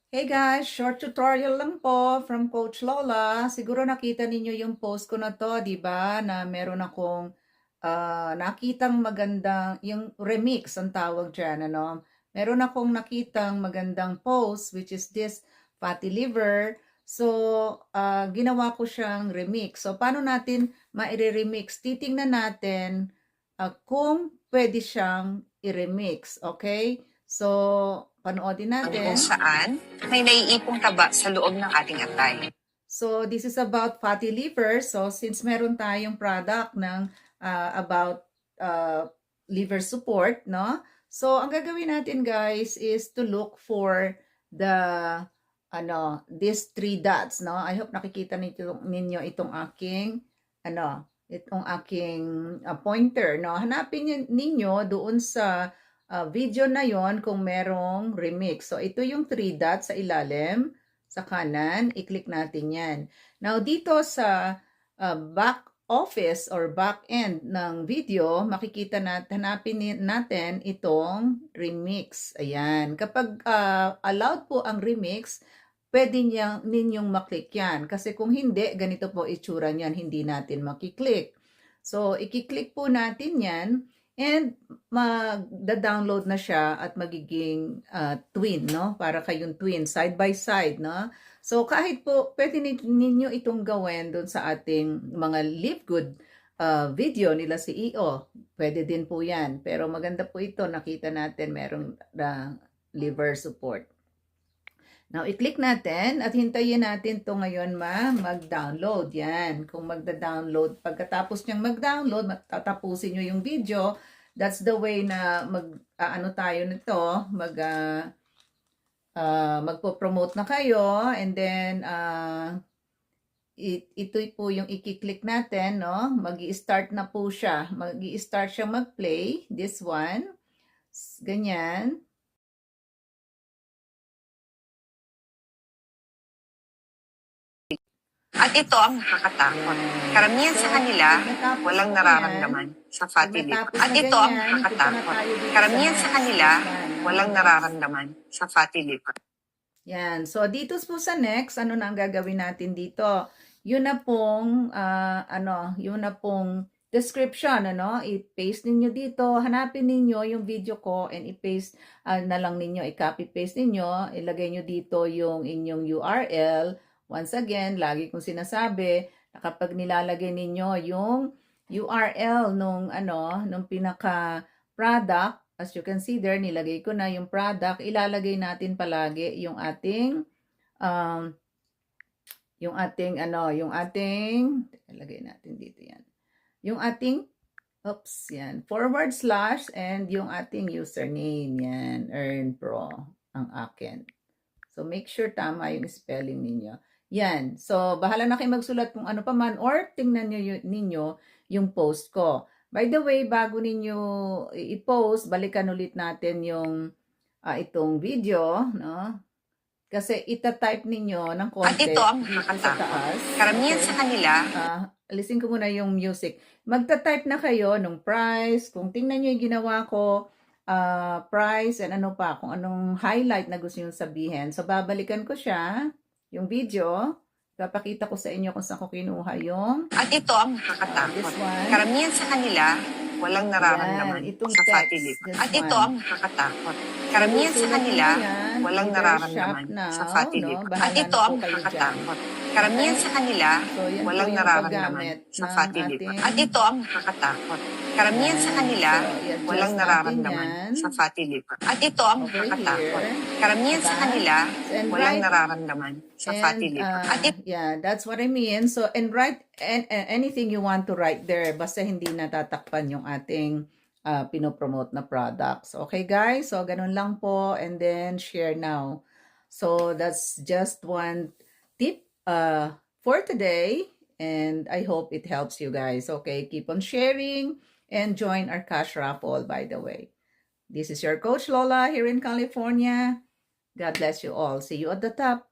Hey guys, short tutorial lang po from Coach Lola. Siguro nakita ninyo yung post ko na to, di ba? Na meron akong nakitang magandang, yung remix ang tawag dyan, ano? Meron akong nakitang magandang post, which is this fatty liver. So, ginawa ko siyang remix. So, paano natin maire-remix? Titingnan natin kung pwede siyang i-remix, okay? So, panoodin Kung natin. saan may naiipong taba sa loob ng ating atay. So, this is about fatty liver. So, since meron tayong product ng about liver support, no? So, ang gagawin natin, guys, is to look for the these three dots, no? I hope nakikita ninyo itong aking pointer, no? Hanapin ninyo doon sa video na yon kung merong remix. So, ito yung three dots sa ilalim. Sa kanan, i-click natin yan. Now, dito sa back office or back end ng video, makikita natin, hanapin natin itong remix. Ayan. Kapag allowed po ang remix, pwede ninyong maklik yan. Kasi kung hindi, ganito po itsura niyan, hindi natin makiklik. So, i-click po natin yan. And magda-download na siya at magiging twin, no? Para kayong twin, side by side, no? So, kahit po, pwede ninyo itong gawin doon sa ating mga Live Good video nila si EO. Pwede din po yan. Pero maganda po ito, nakita natin merong liver support. Now, i-click natin at hintayin natin to ngayon mag-download. Yan. Kung magda-download, pagkatapos niyang mag-download, tatapusin nyo yung video. That's the way na tayo nito, magpo-promote na kayo. And then, ito po yung i-click natin, no? Mag-i-start na po siya. Mag-i-start siya mag-play. This one. Ganyan. At ito ang nakakatakot. Karamihan sa kanila, walang nararamdaman sa fatty liver. At ito ang nakakatakot. Karamihan sa kanila, walang nararamdaman sa fatty liver. Yan. So, dito po sa next, ano na ang gagawin natin dito? Yun na pong, yun na pong description, ano? I-paste ninyo dito. Hanapin ninyo yung video ko and i-paste na lang ninyo, i-copy-paste ninyo. Ilagay nyo dito yung inyong URL. Once again, lagi kong sinasabi na kapag nilalagay ninyo yung URL nung pinaka-product, as you can see there, nilagay ko na yung product. Ilalagay natin palagi yung ating ilagay natin dito yan. Yung ating yan, / and yung ating username yan, Earn Pro ang akin. So make sure tama yung spelling ninyo. Yan. So bahala na kayo magsulat kung ano pa man or tingnan ninyo yung post ko. By the way, bago ninyo i-post, balikan ulit natin yung itong video, no? Kasi ita-type ninyo ng konti. At ito ang nakakatakot. Karamihan sa kanila. Alisin ko muna yung music. Magta-type na kayo ng price. Kung tingnan nyo yung ginawa ko, price and ano pa, kung anong highlight na gusto nyo sabihin. So, babalikan ko siya, yung video. Papakita ko sa inyo kung saan ko kinuha yung... At ito ang nakakatakot. Karamihan sa kanila, walang nararamdaman sa fatty liver. At ito ang nakakatakot. Karamihan sa kanila, walang nararamdaman sa fatty liver. At ito ang nakakatakot. Karamihan sa kanila, walang nararamdaman sa fatty liver. At ito ang nakakatakot. Karamihan sa kanila, walang nararamdaman sa fatty liver. At ito ang nakakatakot. Karamihan sa kanila, walang nararamdaman sa fatty liver. Yeah, that's what I mean. So, and write anything you want to write there. Basta hindi natatakpan yung ating pinopromote na products. Okay, guys? So, ganun lang po. And then, share now. So, that's just one tip for today. And I hope it helps you guys. Okay, keep on sharing and join our cash raffle, by the way. This is your Coach Lola here in California. God bless you all. See you at the top.